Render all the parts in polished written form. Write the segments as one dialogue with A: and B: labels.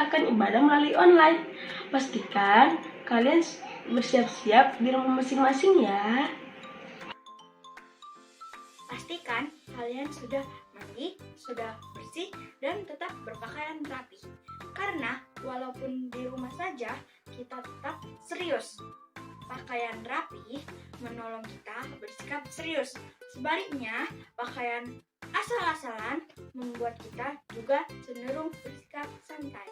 A: akan ibadah melalui online. Pastikan kalian bersiap-siap di rumah masing-masing ya.
B: Pastikan kalian sudah mandi, sudah bersih, dan tetap berpakaian rapi. Karena walaupun di rumah saja, kita tetap serius. Pakaian rapi menolong kita bersikap serius. Sebaliknya, pakaian asal-asalan membuat kita juga cenderung bersikap santai.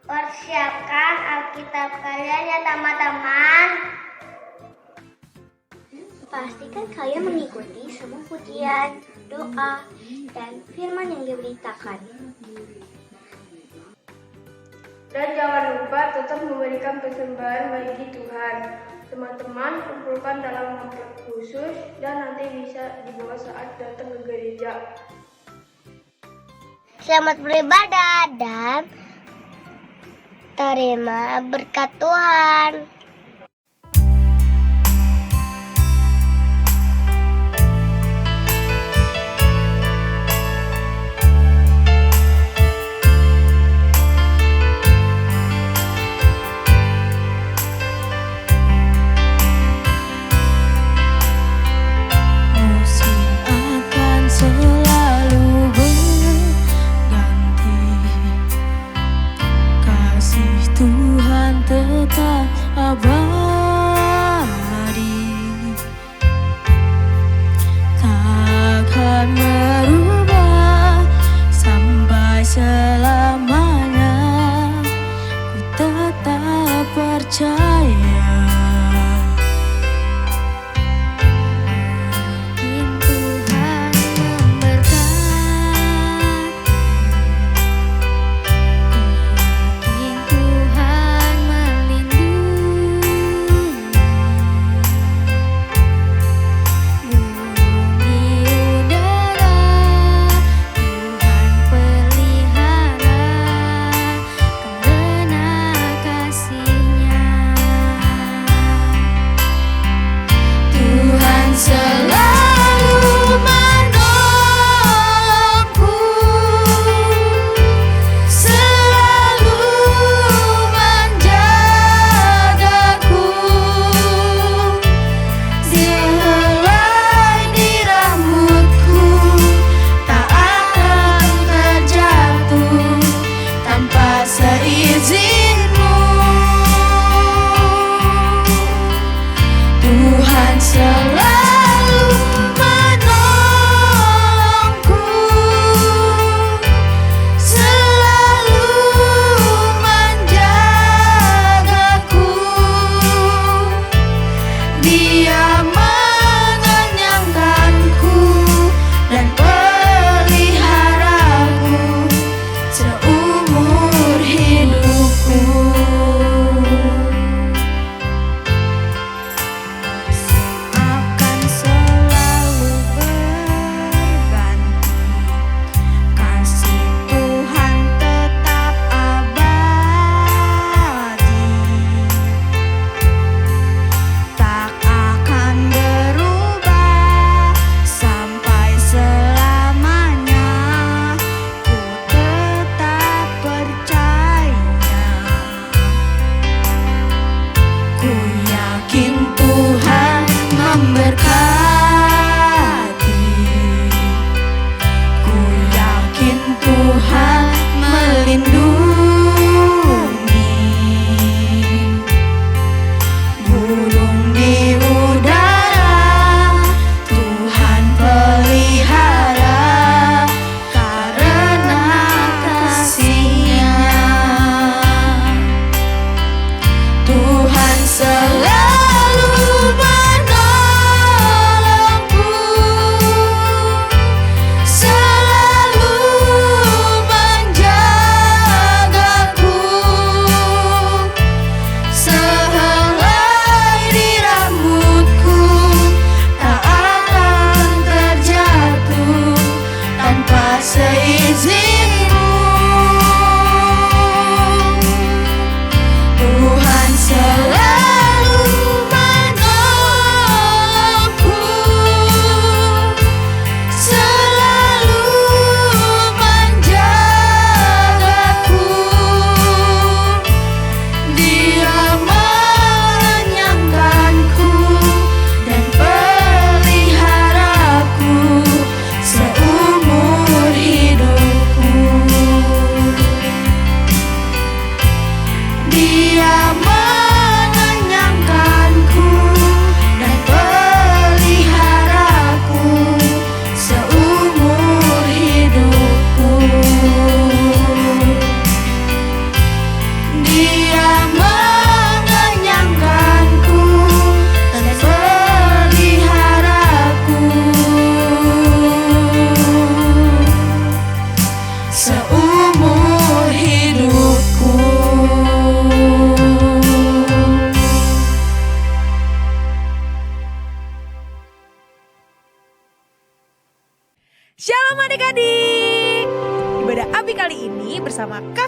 C: Persiapkan Alkitab kalian ya teman-teman. Pastikan kalian mengikuti semua pujian, doa, dan firman yang diberitakan.
D: Dan jangan lupa tetap memberikan persembahan bagi Tuhan. Teman-teman kumpulkan dalam amplop khusus dan nanti bisa dibawa saat datang ke gereja.
C: Selamat beribadah dan terima berkat Tuhan.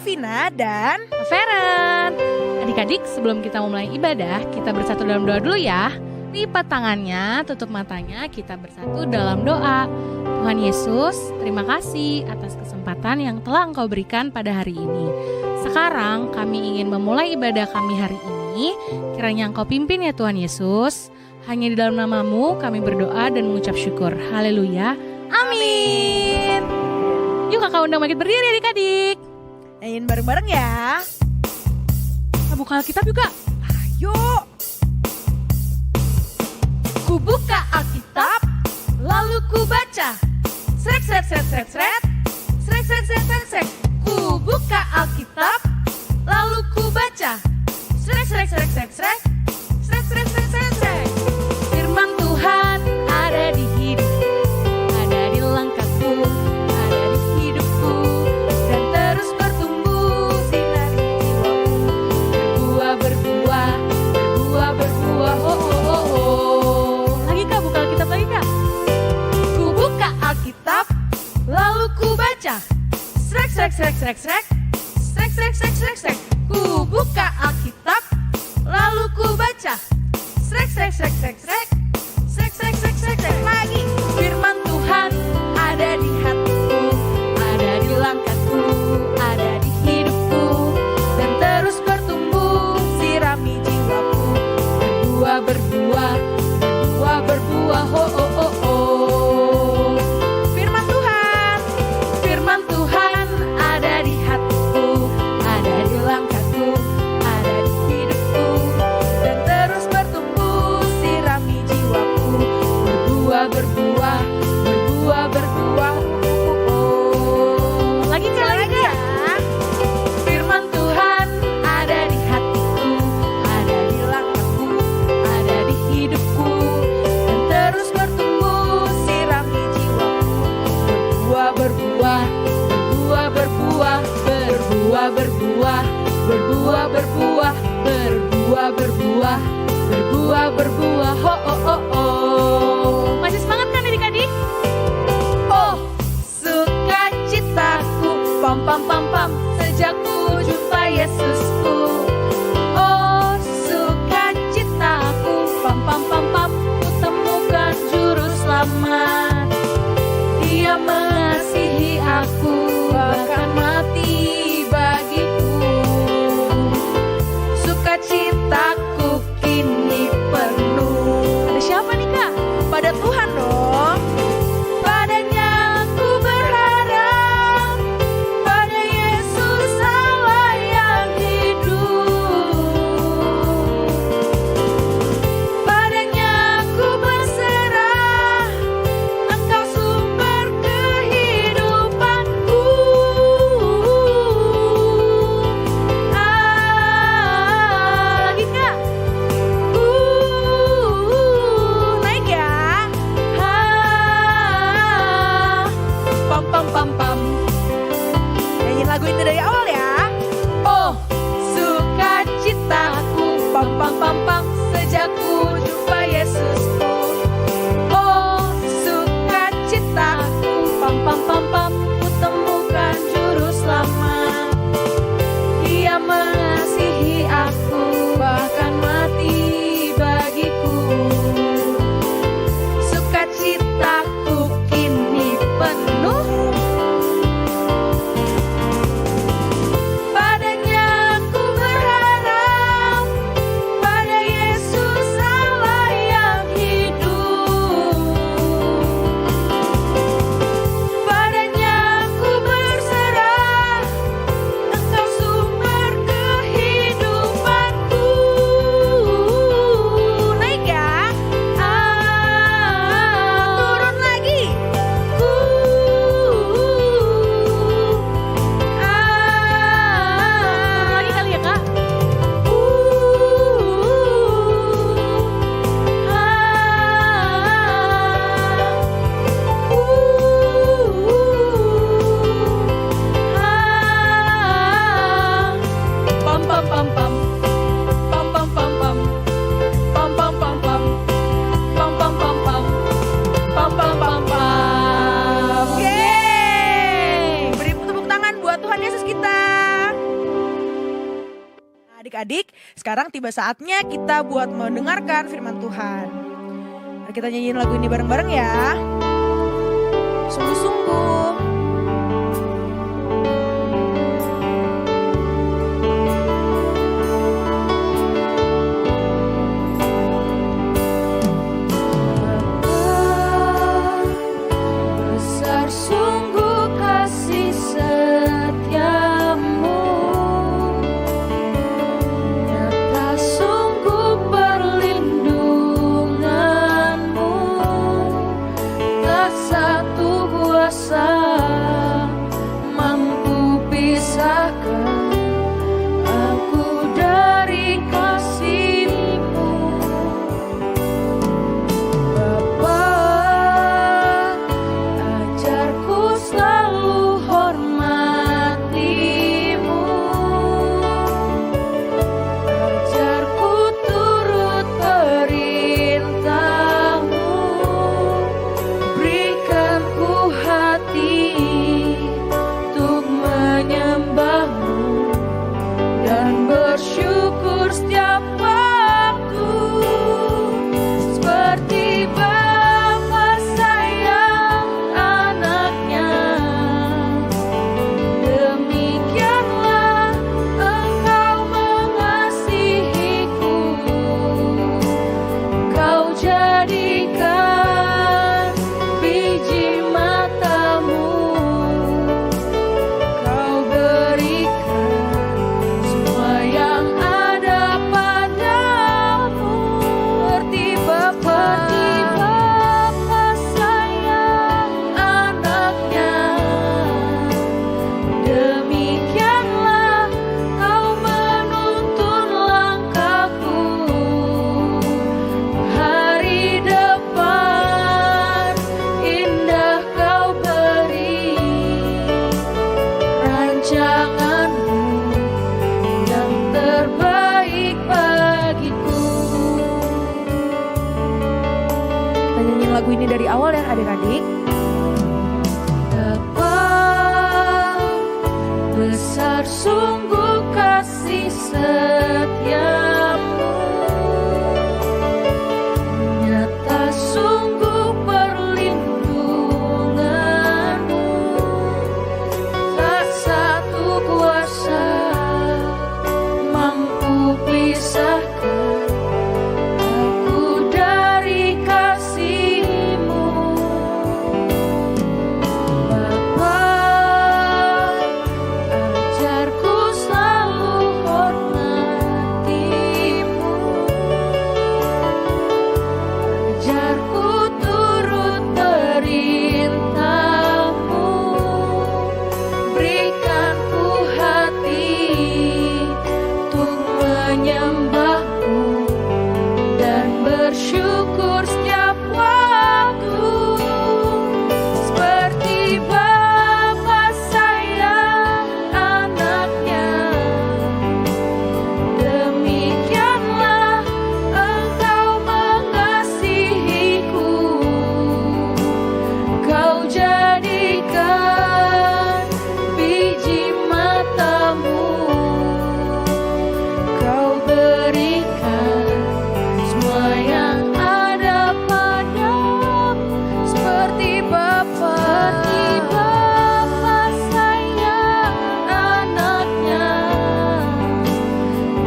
E: Vina dan
F: Feren. Adik-adik, sebelum kita memulai ibadah, kita bersatu dalam doa dulu ya. Lipat tangannya, tutup matanya, kita bersatu dalam doa. Tuhan Yesus, terima kasih atas kesempatan yang telah Engkau berikan pada hari ini. Sekarang kami ingin memulai ibadah kami hari ini. Kiranya Engkau pimpin ya Tuhan Yesus. Hanya di dalam nama-Mu kami berdoa dan mengucap syukur. Haleluya. Amin. Yuk kakak undang bangkit berdiri adik-adik.
E: nyanyiin bareng-bareng ya.
F: Kita buka Alkitab juga.
E: Ayo.
F: Ku buka Alkitab, lalu ku baca. Srek, srek, srek, srek, srek. Srek, srek, srek, srek, srek. Ku buka Alkitab, lalu ku baca. Srek, srek, srek, srek, srek. Srek, srek, srek, srek, srek. Firman Tuhan ada di hidupku, ada di langkahku, ada di hidupku, dan terus bertumbuh sinari jiwaku. Berbuah, berbuah, berbuah, berbuah, oh, oh, oh, oh. Lagi kak, buka Alkitab lagi kak. Ku buka Alkitab, lalu ku baca. Srek, srek, srek, srek, srek. Srek, srek, srek, srek, srek. Ku buka Alkitab, lalu ku baca. Srek, srek, srek, srek, srek. Srek, srek, srek, srek, srek. Lagi. Firman Tuhan ada di hatiku, ada di langkahku, ada di hidupku, dan terus bertumbuh sirami jiwaku. Berbuah, berbuah, berbuah, berbuah, oh, oh, oh, oh. Firman Tuhan, firman Tuhan ada di hatiku, ada di langkahku, ada di hidupku, dan terus bertumbuh sirami jiwaku. Berbuah, berbuah, berbuah, berbuah, oh, oh, oh. Lagi kak, lagi kak. Firman Tuhan ada di hatiku, ada di langkahku, ada di hidupku, dan terus bertumbuh sirami jiwaku. Berbuah, berbuah, berbuah, berbuah, berbuah, berbuah, berbuah, berbuah, berbuah, berbuah, berbuah, berbuah, oh, oh, oh, oh. Masih semangat kan adik-adik? Oh, sukacitaku, pam, pam, pam, pam, sejak ku jumpa Yesusku. Oh, sukacitaku, pam, pam, pam, pam, ku temukan juru selamat. Dia mengasihi aku, bahkan mati bagiku. Sukacitaku kini penuh. Ada siapa nih kak?
E: Pada Tuhan dong.
F: Padanya aku berharap, pada Yesus Allah yang hidup. Padanya aku berserah,
E: adik-adik, sekarang tiba saatnya kita buat mendengarkan firman Tuhan. Mari kita nyanyiin lagu ini bareng-bareng ya. Sungguh-sungguh.
F: Besar sungguh kasih setiamu, nyata sungguh perlindunganmu, tak satu kuasa mampu pisahkan aku dari kasih-Mu. Bapa, ajarku selalu hormati-Mu, ajarku turut perintah-Mu, berikan ku hati untuk menyembah-Mu dan bersyukur setiap waktu, seperti Bapa sayang anaknya, demikianlah Engkau mengasihiku. Kau jadikan biji mata-Mu, Kau berikan semua yang ada padamu, seperti Bapa sayang anaknya, demikianlah Kau menuntun langkahku. Hari depan indah Kau beri, rancangan-Mu yang terbaik bagiku.
E: Kita nyanyiin lagu ini dari awal ya adik-adik.
F: Dapat besar sungguh kasih setiamu, nyata sungguh perlindunganmu, tak satu kuasa mampu pisahkan aku dari kasih-Mu. Bapa, ajarku selalu hormati-Mu, ajarku turut perintah-Mu, berikan ku hati untuk menyembah-Mu dan bersyukur setiap waktu, seperti Bapa sayang anaknya, demikianlah Engkau mengasihiku. Kau jadikan biji mata-Mu, Kau berikan semua yang ada padamu, seperti Bapa sayang anaknya,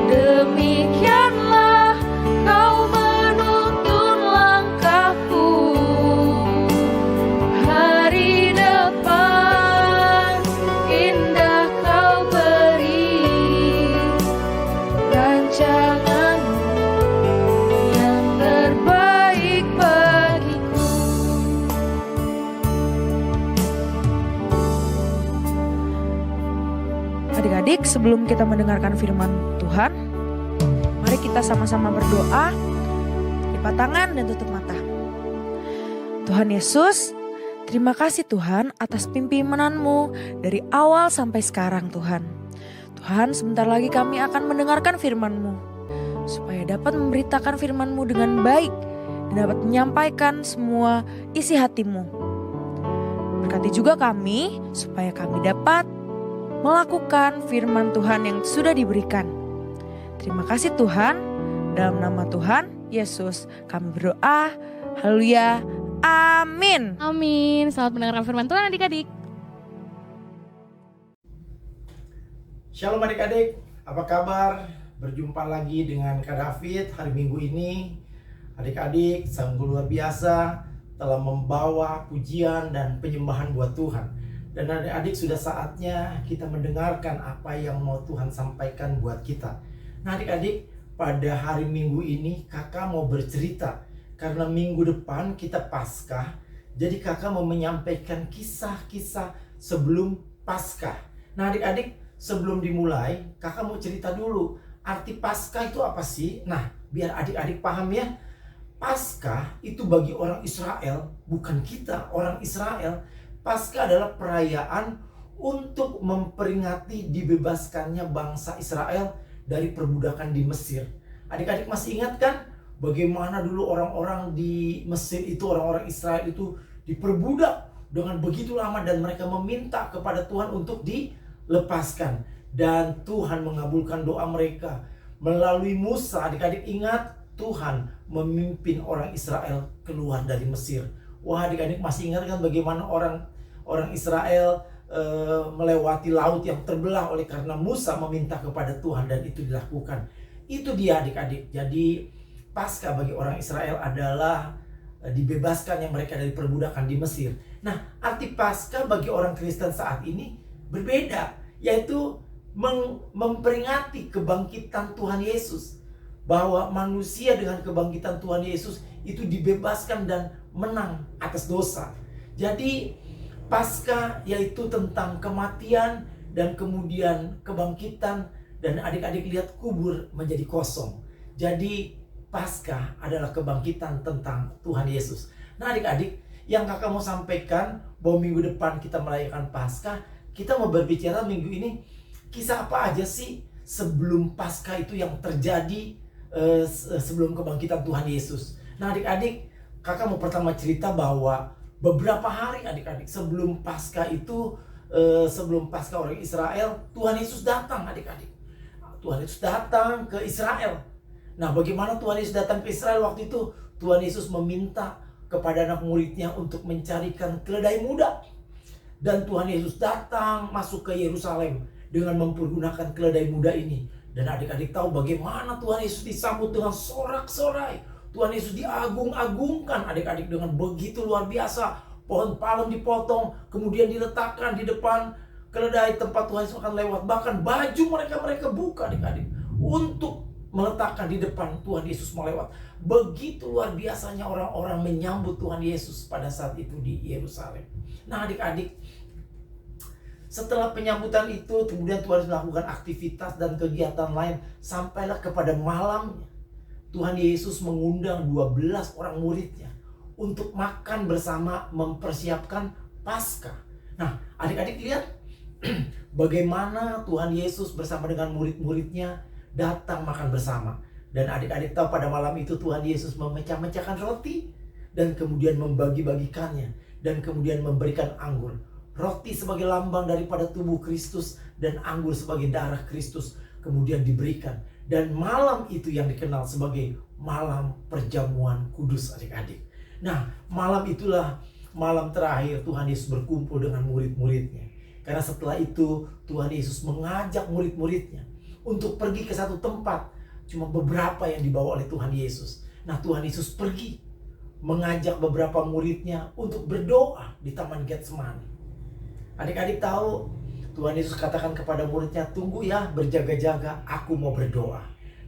F: demikianlah Kau menuntun langkahku. Hari depan indah Kau beri, rancangan-Mu yang terbaik bagiku.
E: Adik-adik, sebelum kita mendengarkan firman Tuhan, mari kita sama-sama berdoa, lipat tangan dan tutup mata. Tuhan Yesus, terima kasih Tuhan atas pimpinan-Mu dari awal sampai sekarang Tuhan. Tuhan, sebentar lagi kami akan mendengarkan firman-Mu, supaya dapat memberitakan firman-Mu dengan baik dan dapat menyampaikan semua isi hati-Mu. Berkati juga kami, supaya kami dapat melakukan firman Tuhan yang sudah diberikan. Terima kasih Tuhan, dalam nama Tuhan Yesus kami berdoa. Haleluya, amin.
F: Amin. Selamat mendengarkan firman Tuhan adik-adik.
G: Shalom adik-adik, apa kabar? Berjumpa lagi dengan Kak David hari Minggu ini. Adik-adik, sungguh luar biasa telah membawa pujian dan penyembahan buat Tuhan. Dan adik-adik, sudah saatnya kita mendengarkan apa yang mau Tuhan sampaikan buat kita. Nah adik-adik, pada hari Minggu ini kakak mau bercerita. Karena minggu depan kita Paskah, jadi kakak mau menyampaikan kisah-kisah sebelum Paskah. Nah adik-adik, sebelum dimulai, kakak mau cerita dulu. Arti Paskah itu apa sih? Nah, biar adik-adik paham ya. Paskah itu bagi orang Israel, bukan kita, orang Israel. Paskah adalah perayaan untuk memperingati dibebaskannya bangsa Israel dari perbudakan di Mesir. Adik-adik masih ingat kan? Bagaimana dulu orang-orang di Mesir itu, orang-orang Israel itu diperbudak dengan begitu lama dan mereka meminta kepada Tuhan untuk dilepaskan. Dan Tuhan mengabulkan doa mereka melalui Musa. Adik-adik ingat, Tuhan memimpin orang Israel keluar dari Mesir. Wah, adik-adik masih ingat kan bagaimana orang Israel melewati laut yang terbelah oleh karena Musa meminta kepada Tuhan dan itu dilakukan. Itu dia adik-adik. Jadi Paskah bagi orang Israel adalah dibebaskannya mereka dari perbudakan di Mesir. Nah, arti Paskah bagi orang Kristen saat ini berbeda, yaitu memperingati kebangkitan Tuhan Yesus. Bahwa manusia dengan kebangkitan Tuhan Yesus itu dibebaskan dan menang atas dosa. Jadi Paskah yaitu tentang kematian dan kemudian kebangkitan, dan adik-adik lihat kubur menjadi kosong. Jadi Paskah adalah kebangkitan tentang Tuhan Yesus. Nah adik-adik, yang kakak mau sampaikan bahwa minggu depan kita merayakan Paskah, kita mau berbicara minggu ini kisah apa aja sih sebelum Paskah itu yang terjadi sebelum kebangkitan Tuhan Yesus. Nah adik-adik, kakak mau pertama cerita bahwa beberapa hari adik-adik sebelum Paskah itu, sebelum Paskah orang Israel, Tuhan Yesus datang adik-adik. Tuhan Yesus datang ke Israel. Nah, bagaimana Tuhan Yesus datang ke Israel waktu itu? Tuhan Yesus meminta kepada anak muridnya untuk mencarikan keledai muda. Dan Tuhan Yesus datang masuk ke Yerusalem dengan mempergunakan keledai muda ini. Dan adik-adik tahu bagaimana Tuhan Yesus disambut dengan sorak-sorai. Tuhan Yesus diagung-agungkan adik-adik dengan begitu luar biasa. Pohon palem dipotong, kemudian diletakkan di depan keledai tempat Tuhan Yesus akan lewat. Bahkan baju mereka buka adik-adik untuk meletakkan di depan Tuhan Yesus mau lewat. Begitu luar biasanya orang-orang menyambut Tuhan Yesus pada saat itu di Yerusalem. Nah adik-adik, setelah penyambutan itu kemudian Tuhan melakukan aktivitas dan kegiatan lain. Sampailah kepada malamnya Tuhan Yesus mengundang 12 orang muridnya untuk makan bersama mempersiapkan Paskah. Nah adik-adik lihat bagaimana Tuhan Yesus bersama dengan murid-muridnya datang makan bersama. Dan adik-adik tahu pada malam itu Tuhan Yesus memecah-mecahkan roti dan kemudian membagi-bagikannya dan kemudian memberikan anggur. Roti sebagai lambang daripada tubuh Kristus dan anggur sebagai darah Kristus kemudian diberikan. Dan malam itu yang dikenal sebagai malam perjamuan kudus adik-adik. Nah malam itulah malam terakhir Tuhan Yesus berkumpul dengan murid-muridnya. Karena setelah itu Tuhan Yesus mengajak murid-muridnya untuk pergi ke satu tempat. Cuma beberapa yang dibawa oleh Tuhan Yesus. Nah Tuhan Yesus pergi mengajak beberapa muridnya untuk berdoa di Taman Getsemani. Adik-adik tahu Tuhan Yesus katakan kepada muridnya, tunggu ya, berjaga-jaga, aku mau berdoa.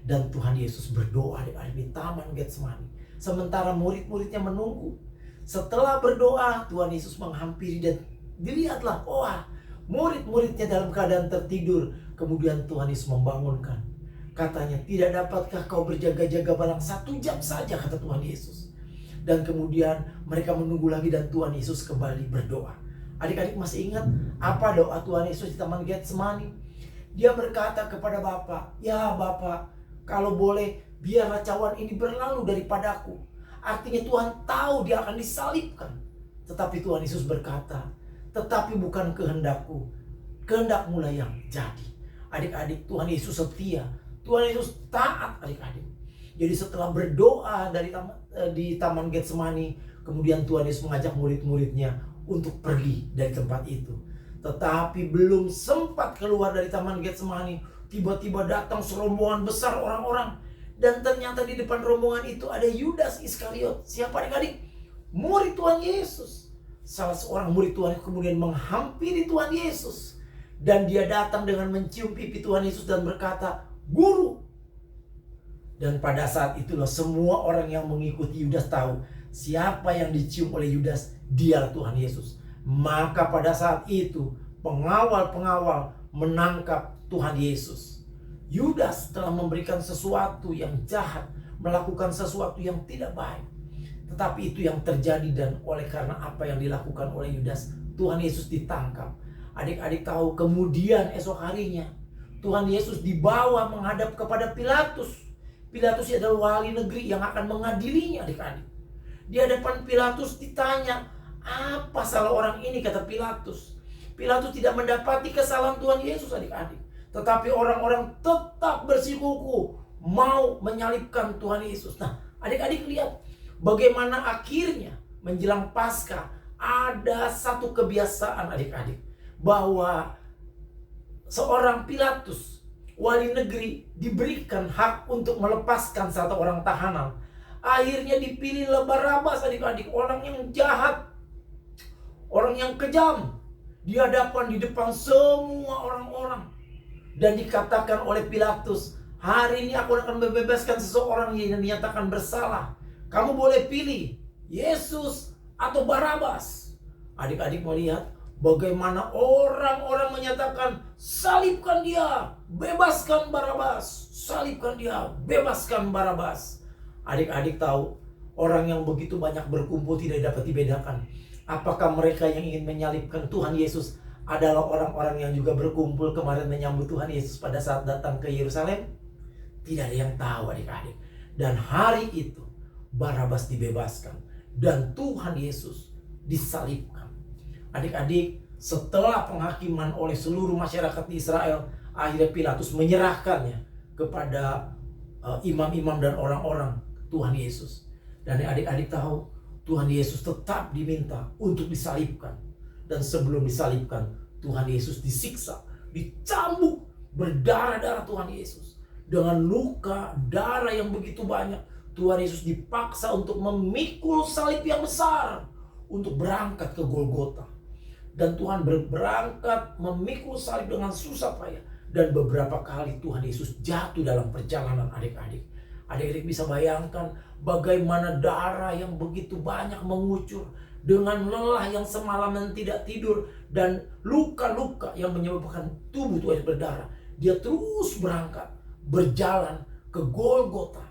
G: Dan Tuhan Yesus berdoa di Taman Getsemani. Sementara murid-muridnya menunggu. Setelah berdoa, Tuhan Yesus menghampiri dan dilihatlah, murid-muridnya dalam keadaan tertidur. Kemudian Tuhan Yesus membangunkan. Katanya, tidak dapatkah kau berjaga-jaga balang 1 jam saja, kata Tuhan Yesus. Dan kemudian mereka menunggu lagi dan Tuhan Yesus kembali berdoa. Adik-adik masih ingat apa doa Tuhan Yesus di Taman Getsemani? Dia berkata kepada Bapa, ya Bapa, kalau boleh biarlah cawan ini berlalu daripadaku. Artinya Tuhan tahu dia akan disalibkan. Tetapi Tuhan Yesus berkata, tetapi bukan kehendakku, kehendakmu lah yang jadi. Adik-adik, Tuhan Yesus setia. Tuhan Yesus taat adik-adik. Jadi setelah berdoa di Taman Getsemani, kemudian Tuhan Yesus mengajak murid-muridnya untuk pergi dari tempat itu. Tetapi belum sempat keluar dari Taman Getsemani, tiba-tiba datang serombongan besar orang-orang. Dan ternyata di depan rombongan itu ada Yudas Iskariot. Siapa adik-adik? Murid Tuhan Yesus. Salah seorang murid Tuhan kemudian menghampiri Tuhan Yesus. Dan dia datang dengan mencium pipi Tuhan Yesus dan berkata, "Guru." Dan pada saat itulah semua orang yang mengikuti Yudas tahu siapa yang dicium oleh Yudas, dialah Tuhan Yesus. Maka pada saat itu pengawal-pengawal menangkap Tuhan Yesus. Yudas telah memberikan sesuatu yang jahat, melakukan sesuatu yang tidak baik. Tetapi itu yang terjadi, dan oleh karena apa yang dilakukan oleh Yudas, Tuhan Yesus ditangkap. Adik-adik tahu, kemudian esok harinya Tuhan Yesus dibawa menghadap kepada Pilatus. Pilatus adalah wali negeri yang akan mengadilinya adik-adik. Di hadapan Pilatus ditanya, apa salah orang ini, kata Pilatus. Pilatus tidak mendapati kesalahan Tuhan Yesus adik-adik. Tetapi orang-orang tetap bersikukuh mau menyalibkan Tuhan Yesus. Nah adik-adik lihat bagaimana akhirnya menjelang Paskah ada satu kebiasaan adik-adik. Bahwa seorang Pilatus, wali negeri, diberikan hak untuk melepaskan satu orang tahanan. Akhirnya dipilih Barabas adik-adik, orang yang jahat, orang yang kejam, di depan semua orang-orang. Dan dikatakan oleh Pilatus, hari ini aku akan membebaskan seseorang yang dinyatakan bersalah. Kamu boleh pilih Yesus atau Barabas. Adik-adik melihat bagaimana orang-orang menyatakan, salibkan dia, bebaskan Barabas. Salibkan dia, bebaskan Barabas. Adik-adik tahu, orang yang begitu banyak berkumpul tidak dapat dibedakan. Apakah mereka yang ingin menyalibkan Tuhan Yesus adalah orang-orang yang juga berkumpul kemarin menyambut Tuhan Yesus pada saat datang ke Yerusalem? Tidak ada yang tahu adik-adik. Dan hari itu Barabas dibebaskan dan Tuhan Yesus disalibkan. Adik-adik, setelah penghakiman oleh seluruh masyarakat di Israel, akhirnya Pilatus menyerahkannya kepada imam-imam dan orang-orang Tuhan Yesus. Dan adik-adik tahu, Tuhan Yesus tetap diminta untuk disalibkan. Dan sebelum disalibkan, Tuhan Yesus disiksa, dicambuk, berdarah-darah Tuhan Yesus. Dengan luka, darah yang begitu banyak, Tuhan Yesus dipaksa untuk memikul salib yang besar untuk berangkat ke Golgota. Dan Tuhan berangkat memikul salib dengan susah payah. Dan beberapa kali Tuhan Yesus jatuh dalam perjalanan adik-adik. Adik-adik bisa bayangkan bagaimana darah yang begitu banyak mengucur. Dengan lelah yang semalaman tidak tidur. Dan luka-luka yang menyebabkan tubuh Tuhan berdarah. Dia terus berangkat, berjalan ke Golgota.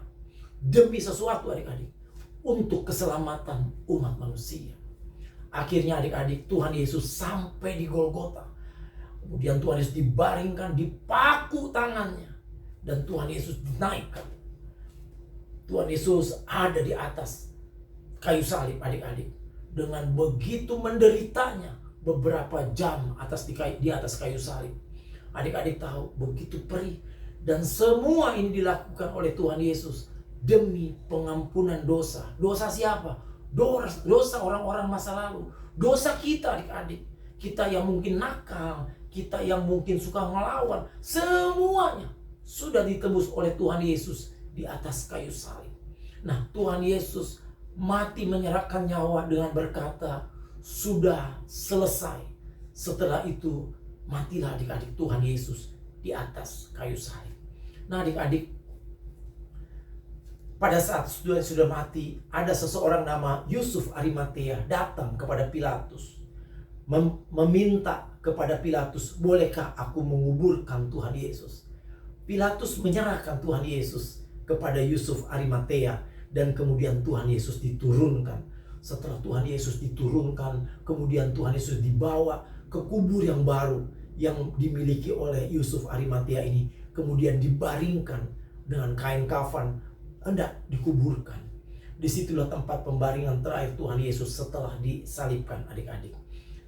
G: Demi sesuatu adik-adik. Untuk keselamatan umat manusia. Akhirnya adik-adik, Tuhan Yesus sampai di Golgota. Kemudian Tuhan Yesus dibaringkan, dipaku tangannya. Dan Tuhan Yesus dinaikkan. Tuhan Yesus ada di atas kayu salib adik-adik. Dengan begitu menderitanya beberapa jam di atas kayu salib. Adik-adik tahu begitu perih. Dan semua ini dilakukan oleh Tuhan Yesus demi pengampunan dosa. Dosa siapa? Dosa orang-orang masa lalu. Dosa kita adik-adik. Kita yang mungkin nakal, kita yang mungkin suka melawan, semuanya sudah ditebus oleh Tuhan Yesus di atas kayu salib. Nah, Tuhan Yesus mati menyerahkan nyawa dengan berkata, sudah selesai. Setelah itu matilah adik-adik Tuhan Yesus di atas kayu salib. Nah adik-adik, pada saat sudah mati, ada seseorang nama Yusuf Arimatea datang kepada Pilatus. Meminta kepada Pilatus, bolehkah aku menguburkan Tuhan Yesus? Pilatus menyerahkan Tuhan Yesus kepada Yusuf Arimatea. Dan kemudian Tuhan Yesus diturunkan. Setelah Tuhan Yesus diturunkan, kemudian Tuhan Yesus dibawa ke kubur yang baru yang dimiliki oleh Yusuf Arimatea ini. Kemudian dibaringkan dengan kain kafan, hendak dikuburkan. Disitulah tempat pembaringan terakhir Tuhan Yesus setelah disalibkan adik-adik.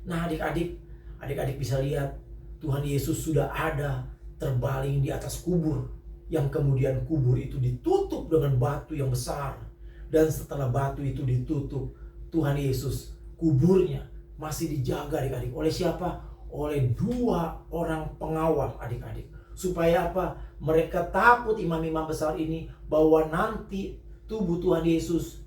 G: Nah adik-adik bisa lihat Tuhan Yesus sudah ada terbaring di atas kubur yang kemudian kubur itu ditutup dengan batu yang besar. Dan setelah batu itu ditutup, Tuhan Yesus kuburnya masih dijaga adik-adik. Oleh siapa? Oleh 2 orang pengawal adik-adik. Supaya apa? Mereka takut imam-imam besar ini bahwa nanti tubuh Tuhan Yesus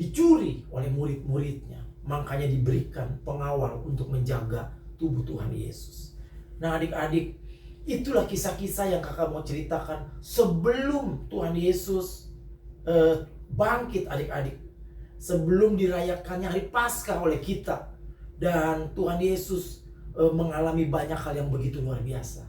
G: dicuri oleh murid-muridnya. Makanya diberikan pengawal untuk menjaga tubuh Tuhan Yesus. Nah adik-adik, itulah kisah-kisah yang kakak mau ceritakan sebelum Tuhan Yesus bangkit adik-adik. Sebelum dirayakannya hari Paskah oleh kita. Dan Tuhan Yesus mengalami banyak hal yang begitu luar biasa.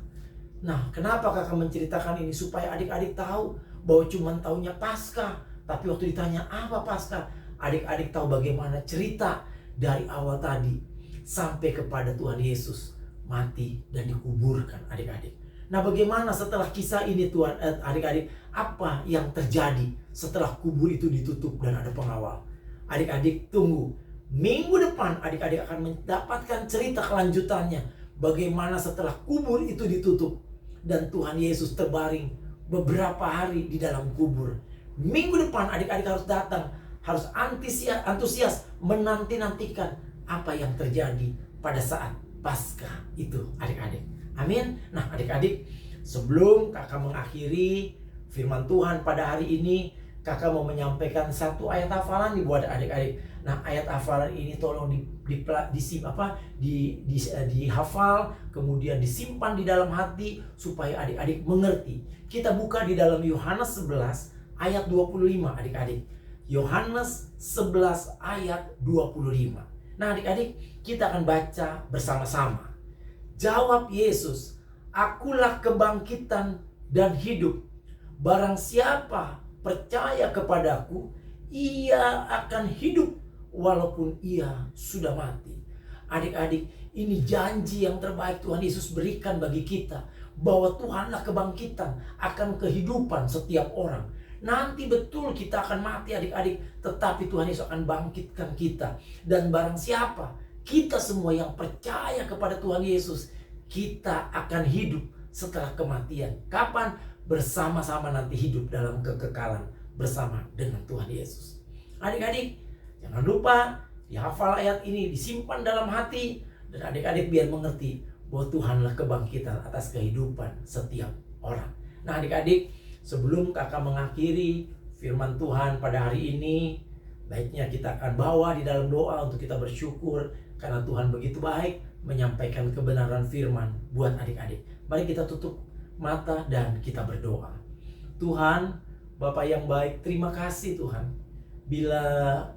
G: Nah, kenapa kakak menceritakan ini? Supaya adik-adik tahu bahwa cuma tahunya Paskah. Tapi waktu ditanya apa Paskah, adik-adik tahu bagaimana cerita dari awal tadi sampai kepada Tuhan Yesus mati dan dikuburkan adik-adik. Nah, bagaimana setelah kisah ini Tuhan adik-adik, apa yang terjadi setelah kubur itu ditutup dan ada pengawal? Adik-adik tunggu. Minggu depan adik-adik akan mendapatkan cerita kelanjutannya. Bagaimana setelah kubur itu ditutup dan Tuhan Yesus terbaring beberapa hari di dalam kubur. Minggu depan adik-adik harus datang, harus antusias menanti-nantikan apa yang terjadi pada saat Paskah itu adik-adik. Amin. Nah adik-adik, sebelum kakak mengakhiri firman Tuhan pada hari ini, kakak mau menyampaikan satu ayat hafalan buat adik-adik. Nah ayat hafalan ini tolong dihafal, kemudian disimpan di dalam hati supaya adik-adik mengerti. Kita buka di dalam Yohanes 11 ayat 25 adik-adik. Yohanes 11 ayat 25. Nah adik-adik, kita akan baca bersama-sama. Jawab Yesus, "Akulah kebangkitan dan hidup. Barang siapa percaya kepadaku, ia akan hidup walaupun ia sudah mati." Adik-adik, ini janji yang terbaik Tuhan Yesus berikan bagi kita. Bahwa Tuhanlah kebangkitan akan kehidupan setiap orang. Nanti betul kita akan mati adik-adik, tetapi Tuhan Yesus akan bangkitkan kita. Dan barang siapa, kita semua yang percaya kepada Tuhan Yesus, kita akan hidup setelah kematian. Kapan? Bersama-sama nanti hidup dalam kekekalan bersama dengan Tuhan Yesus. Adik-adik, jangan lupa dihafal ayat ini, disimpan dalam hati, dan adik-adik biar mengerti bahwa Tuhanlah kebangkitan atas kehidupan setiap orang. Nah adik-adik, sebelum kakak mengakhiri firman Tuhan pada hari ini, baiknya kita akan bawa di dalam doa untuk kita bersyukur karena Tuhan begitu baik menyampaikan kebenaran firman buat adik-adik. Mari kita tutup mata dan kita berdoa. Tuhan, Bapa yang baik, terima kasih Tuhan. Bila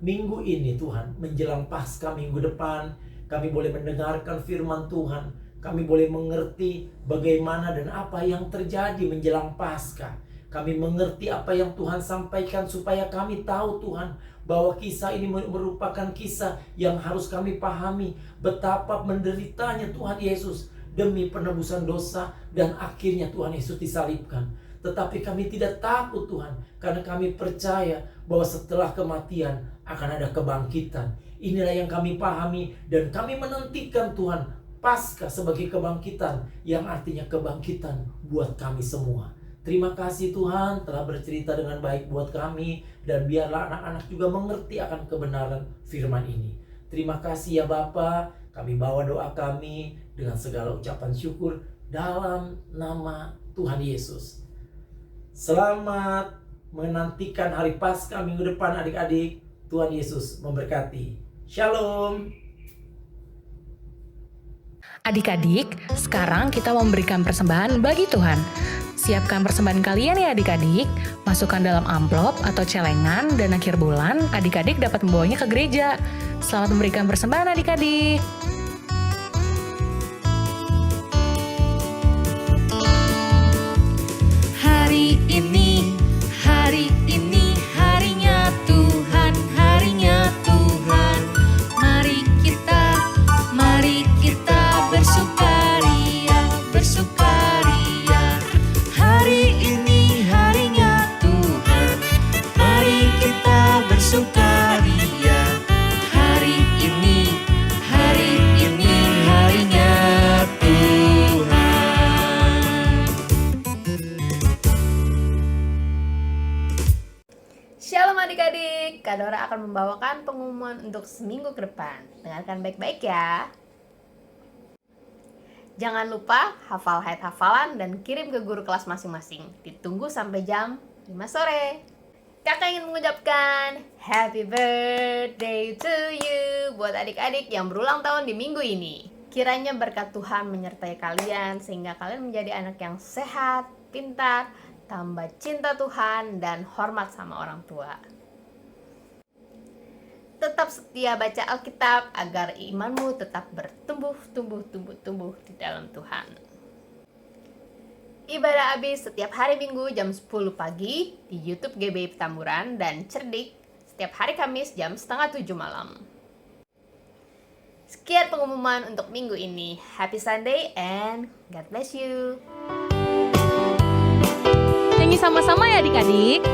G: minggu ini Tuhan, menjelang Paskah minggu depan, kami boleh mendengarkan firman Tuhan. Kami boleh mengerti bagaimana dan apa yang terjadi menjelang Paskah. Kami mengerti apa yang Tuhan sampaikan supaya kami tahu Tuhan bahwa kisah ini merupakan kisah yang harus kami pahami. Betapa menderitanya Tuhan Yesus demi penebusan dosa dan akhirnya Tuhan Yesus disalibkan. Tetapi kami tidak takut Tuhan, karena kami percaya bahwa setelah kematian akan ada kebangkitan. Inilah yang kami pahami dan kami menantikan Tuhan Paskah sebagai kebangkitan, yang artinya kebangkitan buat kami semua. Terima kasih Tuhan telah bercerita dengan baik buat kami, dan biarlah anak-anak juga mengerti akan kebenaran firman ini. Terima kasih ya Bapa, kami bawa doa kami dengan segala ucapan syukur dalam nama Tuhan Yesus. Selamat menantikan hari Paskah minggu depan adik-adik. Tuhan Yesus memberkati. Shalom.
F: Adik-adik, sekarang kita memberikan persembahan bagi Tuhan. Siapkan persembahan kalian ya adik-adik. Masukkan dalam amplop atau celengan dan akhir bulan adik-adik dapat membawanya ke gereja. Selamat memberikan persembahan adik-adik. Hari ini harinya Tuhan, harinya Tuhan. Mari kita bersukaria. Hari ini harinya Tuhan, mari kita bersukaria. Hari ini adik-adik, Kak Dora akan membawakan pengumuman untuk seminggu ke depan. Dengarkan baik-baik ya. Jangan lupa hafal hafalan dan kirim ke guru kelas masing-masing. Ditunggu sampai jam 5 sore. Kakak ingin mengucapkan happy birthday to you buat adik-adik yang berulang tahun di minggu ini. Kiranya berkat Tuhan menyertai kalian sehingga kalian menjadi anak yang sehat, pintar, tambah cinta Tuhan dan hormat sama orang tua. Tetap setia baca Alkitab agar imanmu tetap bertumbuh di dalam Tuhan. Ibadah habis setiap hari Minggu jam 10 pagi di YouTube GBI Petamburan dan Cerdik setiap hari Kamis jam 6:30 malam. Sekian pengumuman untuk minggu ini. Happy Sunday and God bless you.
H: Nyanyi sama-sama ya adik-adik.